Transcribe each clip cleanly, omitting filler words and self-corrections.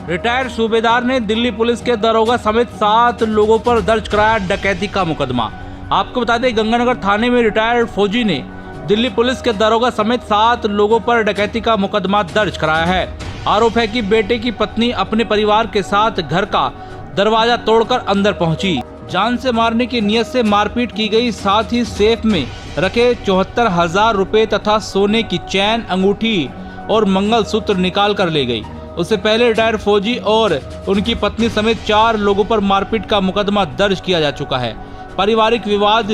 Retired सूबेदार ने Delhi police के दरोगा समेत 7 लोगों पर दर्ज कराया डकैती का मुकदमा। आपको बता दें, गंगानगर थाने में रिटायर्ड फौजी ने दिल्ली पुलिस के दरोगा समेत 7 लोगों पर डकैती का मुकदमा दर्ज कराया है। आरोप है कि बेटे की पत्नी अपने परिवार के साथ घर का दरवाजा तोड़कर अंदर पहुंची। जान से मारने की नियत से मारपीट की गई, साथ ही सेफ में रखे 74,000 रुपए तथा सोने की चैन, अंगूठी और मंगलसूत्र निकाल कर ले गई। उससे पहले रिटायर्ड फौजी और उनकी पत्नी समेत 4 लोगों पर मारपीट का मुकदमा दर्ज किया जा चुका है। पारिवारिक विवाद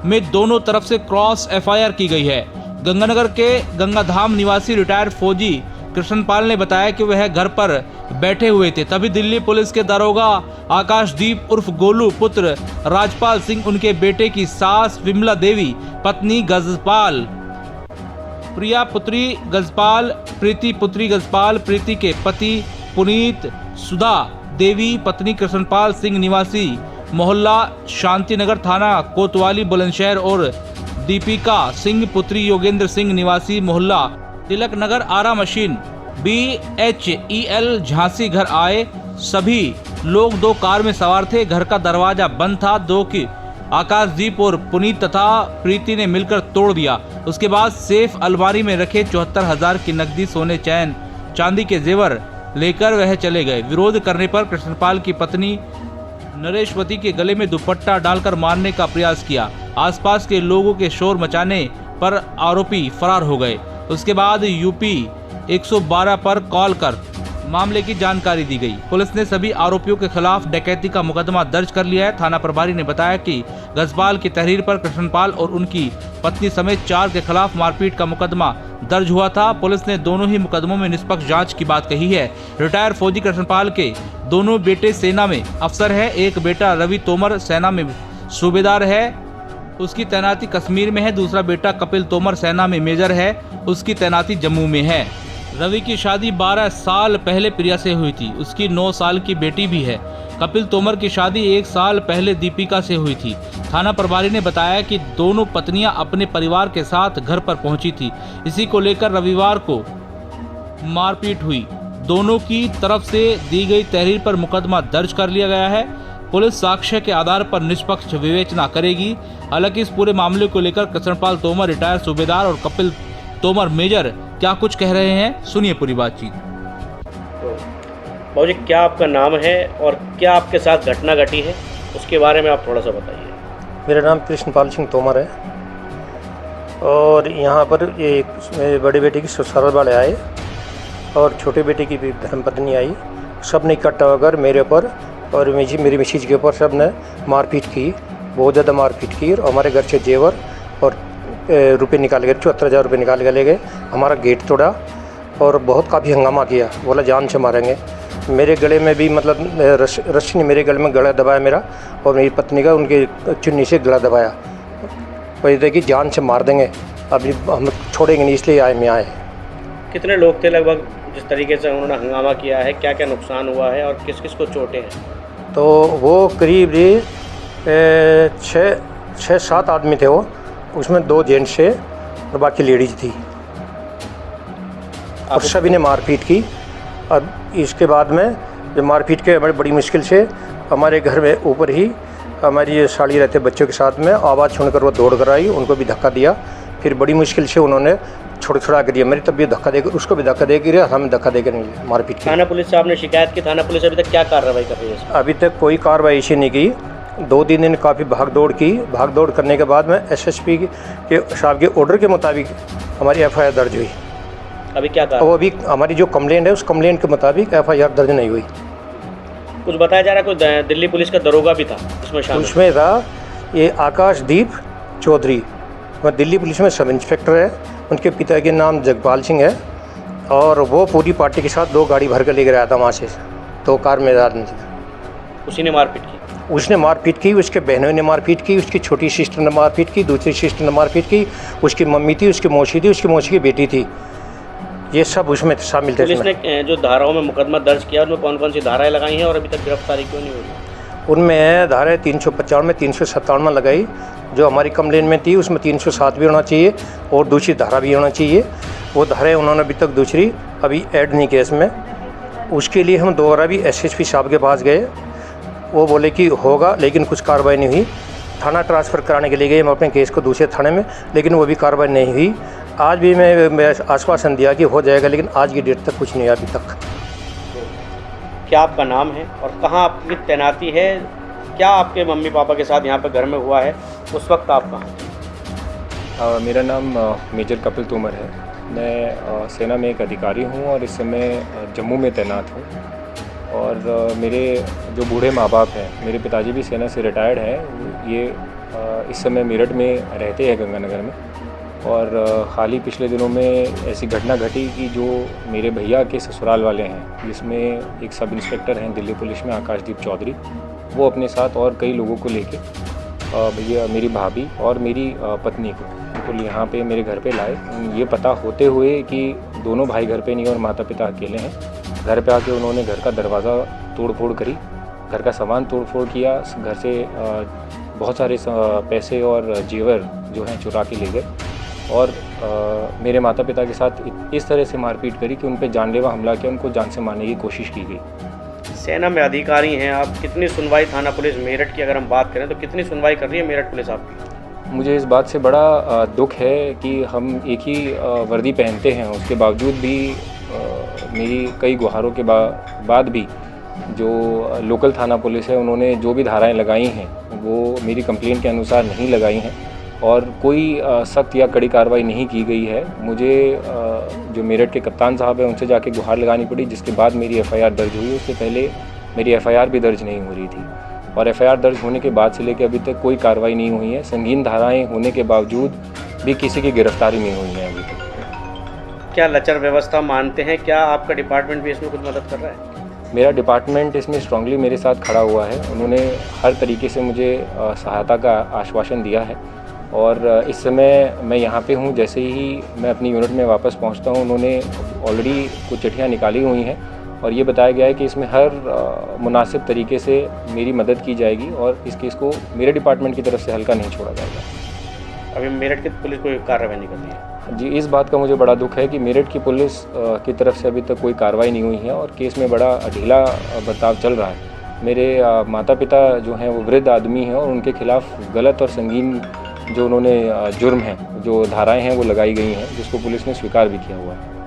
में दोनों तरफ से क्रॉस एफआईआर की गई है। गंगानगर के गंगाधाम निवासी रिटायर्ड फौजी कृष्णपाल ने बताया कि वह घर पर बैठे हुए थे, तभी दिल्ली पुलिस के दरोगा आकाशदीप उर्फ गोलू पुत्र राजपाल सिंह, उनके बेटे की सास विमला देवी, पत्नी गजपाल, प्रिया पुत्री गजपाल, प्रीति पुत्री गजपाल, प्रीति के पति पुनीत, सुधा देवी पत्नी कृष्णपाल सिंह निवासी मोहल्ला शांतिनगर थाना कोतवाली बुलंदशहर और दीपिका सिंह पुत्री योगेंद्र सिंह निवासी मोहल्ला तिलक नगर आरा मशीन BHEL झांसी घर आए। सभी लोग 2 कार में सवार थे। घर का दरवाजा बंद था, 2 की आकाशदीप और पुनीत तथा प्रीति ने मिलकर तोड़ दिया। उसके बाद सेफ अलमारी में रखे 74,000 की नकदी, सोने, चैन, चांदी के जेवर लेकर वह चले गए। विरोध करने पर कृष्णपाल की पत्नी नरेशवती के गले में दुपट्टा डालकर मारने का प्रयास किया। आसपास के लोगों के शोर मचाने पर आरोपी फरार हो गए। उसके बाद यूपी 112 पर कॉल कर मामले की जानकारी दी गई। पुलिस ने सभी आरोपियों के खिलाफ डकैती का मुकदमा दर्ज कर लिया है। थाना प्रभारी ने बताया कि गजपाल की तहरीर पर कृष्णपाल और उनकी पत्नी समेत 4 के खिलाफ मारपीट का मुकदमा दर्ज हुआ था। पुलिस ने दोनों ही मुकदमों में निष्पक्ष जांच की बात कही है। रिटायर्ड फौजी कृष्णपाल के दोनों बेटे सेना में अफसर है। एक बेटा रवि तोमर सेना में सूबेदार है, उसकी तैनाती कश्मीर में है। दूसरा बेटा कपिल तोमर सेना में मेजर है, उसकी तैनाती जम्मू में है। रवि की शादी 12 साल पहले प्रिया से हुई थी, उसकी 9 साल की बेटी भी है। कपिल तोमर की शादी 1 साल पहले दीपिका से हुई थी। थाना प्रभारी ने बताया कि दोनों पत्नियां अपने परिवार के साथ घर पर पहुंची थी। इसी को लेकर रविवार को मारपीट हुई। दोनों की तरफ से दी गई तहरीर पर मुकदमा दर्ज कर लिया गया है। पुलिस साक्ष्य के आधार पर निष्पक्ष विवेचना करेगी। हालांकि इस पूरे मामले को लेकर कृष्णपाल तोमर रिटायर्ड सूबेदार और कपिल तोमर मेजर क्या कुछ कह रहे हैं, सुनिए पूरी बातचीत। बाबूजी, क्या आपका नाम है और क्या आपके साथ घटना घटी है, उसके बारे में आप थोड़ा सा बताइए। मेरा नाम कृष्णपाल सिंह तोमर है और यहाँ पर ये बड़े बेटे की ससुराल वाले आए और छोटे बेटे की भी धर्मपत्नी आई। सब ने इकट्ठा होकर मेरे ऊपर और मेरी मिसेज के ऊपर सब ने मारपीट की, बहुत ज़्यादा मारपीट की और हमारे घर से जेवर और रुपए निकाल गए, 74,000 रुपये निकाल के ले गए। हमारा गेट तोड़ा और बहुत काफ़ी हंगामा किया, बोला जान से मारेंगे। मेरे गले में भी मतलब रस्सी ने मेरे गले में गला दबाया मेरा और मेरी पत्नी का उनके चुन्नी से गला दबाया। वही देखिए जान से मार देंगे, अभी हम छोड़ेंगे नहीं, इसलिए आए मैं आए। कितने लोग थे लगभग जिस तरीके से उन्होंने हंगामा किया है, क्या क्या नुकसान हुआ है और किस किस को चोटें हैं? तो वो करीब 6-7 आदमी थे वो, उसमें 2 जेंट्स थे और बाकी लेडीज थी और सभी ने मारपीट की। अब इसके बाद में जब मारपीट के बड़ी मुश्किल से हमारे घर में ऊपर ही हमारी ये साड़ी रहते बच्चों के साथ में आवाज़ सुनकर वो दौड़ कर आई, उनको भी धक्का दिया। फिर बड़ी मुश्किल से उन्होंने छोड़ा कर दिया। मेरी तबीयत धक्का देकर उसको भी धक्का देकर हमें धक्का देकर नहीं मारपीट की। थाना पुलिस से आपने शिकायत की, थाना पुलिस अभी तक क्या कार्रवाई कर रही है? अभी तक कोई कार्रवाई ऐसी नहीं की। 2-3 दिन काफ़ी भागदौड़ की। भागदौड़ करने के बाद में SSP के साहब के ऑर्डर के मुताबिक हमारी FIR दर्ज हुई। अभी क्या कर? वो अभी हमारी जो कंप्लेंट है उस कंप्लेंट के मुताबिक FIR दर्ज नहीं हुई। कुछ बताया जा रहा है कोई दिल्ली पुलिस का दरोगा भी था उसमें शामिल? उसमें था ये आकाशदीप चौधरी, वह दिल्ली पुलिस में सब इंस्पेक्टर है। उनके पिता के नाम जगपाल सिंह है और वो पूरी पार्टी के साथ 2 गाड़ी भर कर लेकर आया था वहाँ से, 2 कार में आदमी थे। उसी ने मारपीट की? उसने मारपीट की, उसके बहनों ने मारपीट की, उसकी छोटी सिस्टर ने मारपीट की, दूसरी सिस्टर ने मारपीट की, उसकी मम्मी थी, उसकी मौसी थी, उसकी मौसी की बेटी थी, ये सब उसमें शामिल थे। पुलिस ने जो धाराओं में मुकदमा दर्ज किया उनमें कौन कौन सी धाराएं लगाई हैं और अभी तक गिरफ्तारी क्यों नहीं हुई? उनमें धाराएं 395 में 357 लगाई, जो हमारी कंप्लेन में थी उसमें 307 भी होना चाहिए और दूसरी धारा भी होना चाहिए। वो धाराएं उन्होंने अभी तक दूसरी अभी ऐड नहीं किया इसमें। उसके लिए हम दोबारा भी एसएसपी साहब के पास गए। वो बोले कि होगा, लेकिन कुछ कार्रवाई नहीं हुई। थाना ट्रांसफ़र कराने के लिए गए हम अपने केस को दूसरे थाने में, लेकिन वो भी कार्रवाई नहीं हुई। आज भी मैं आश्वासन दिया कि हो जाएगा, लेकिन आज की डेट तक कुछ नहीं हुआ अभी तक। क्या आपका नाम है और कहाँ आपकी तैनाती है? क्या आपके मम्मी पापा के साथ यहाँ पर घर में हुआ है? उस वक्त आप कहाँ? मेरा नाम मेजर कपिल तोमर है। मैं सेना में एक अधिकारी हूँ और इस समय जम्मू में तैनात हूँ। और मेरे जो बूढ़े माँ बाप हैं, मेरे पिताजी भी सेना से रिटायर्ड हैं। ये इस समय मेरठ में रहते हैं, गंगानगर में। और हाल ही पिछले दिनों में ऐसी घटना घटी कि जो मेरे भैया के ससुराल वाले हैं, जिसमें एक सब इंस्पेक्टर हैं दिल्ली पुलिस में, आकाशदीप चौधरी, वो अपने साथ और कई लोगों को लेके भैया, मेरी भाभी और मेरी पत्नी को बिल्कुल यहाँ पे मेरे घर पे लाए। ये पता होते हुए कि दोनों भाई घर पे नहीं और माता पिता अकेले हैं। घर पे आके उन्होंने घर का दरवाज़ा तोड़ फोड़ करी, घर का सामान तोड़ फोड़ किया, घर से बहुत सारे पैसे और जेवर जो हैं चुरा के ले गए। और मेरे माता पिता के साथ इस तरह से मारपीट करी कि उन पे जानलेवा हमला किया, उनको जान से मारने की कोशिश की गई। सेना में अधिकारी हैं आप, कितनी सुनवाई थाना पुलिस मेरठ की अगर हम बात करें तो कितनी सुनवाई कर रही है मेरठ पुलिस आपकी? मुझे इस बात से बड़ा दुख है कि हम एक ही वर्दी पहनते हैं, उसके बावजूद भी मेरी कई गुहारों के बाद भी जो लोकल थाना पुलिस है, उन्होंने जो भी धाराएं लगाई हैं वो मेरी कंप्लेंट के अनुसार नहीं लगाई हैं और कोई सख्त या कड़ी कार्रवाई नहीं की गई है। मुझे जो मेरठ के कप्तान साहब हैं उनसे जाके गुहार लगानी पड़ी, जिसके बाद मेरी एफआईआर दर्ज हुई। उससे पहले मेरी एफआईआर भी दर्ज नहीं हो रही थी और एफआईआर दर्ज होने के बाद से लेकर अभी तक कोई कार्रवाई नहीं हुई है। संगीन धाराएं होने के बावजूद भी किसी की गिरफ्तारी नहीं हुई है अभी तक। क्या लचर व्यवस्था मानते हैं? क्या आपका डिपार्टमेंट भी इसमें कुछ मदद कर रहा है? मेरा डिपार्टमेंट इसमें स्ट्रांगली मेरे साथ खड़ा हुआ है। उन्होंने हर तरीके से मुझे सहायता का आश्वासन दिया है और इस समय मैं यहाँ पे हूँ। जैसे ही मैं अपनी यूनिट में वापस पहुँचता हूँ, उन्होंने ऑलरेडी कुछ चिट्ठियाँ निकाली हुई हैं और ये बताया गया है कि इसमें हर मुनासिब तरीके से मेरी मदद की जाएगी और इस केस को मेरे डिपार्टमेंट की तरफ से हल्का नहीं छोड़ा जाएगा। अभी मेरठ की पुलिस कोई कार्रवाई नहीं कर रही है? जी, इस बात का मुझे बड़ा दुख है कि मेरठ की पुलिस की तरफ से अभी तक कोई कार्रवाई नहीं हुई है और केस में बड़ा ढीला बर्ताव चल रहा है। मेरे माता पिता जो हैं वो वृद्ध आदमी हैं और उनके खिलाफ गलत और संगीन जो उन्होंने जुर्म हैं, जो धाराएं हैं वो लगाई गई हैं, जिसको पुलिस ने स्वीकार भी किया हुआ है।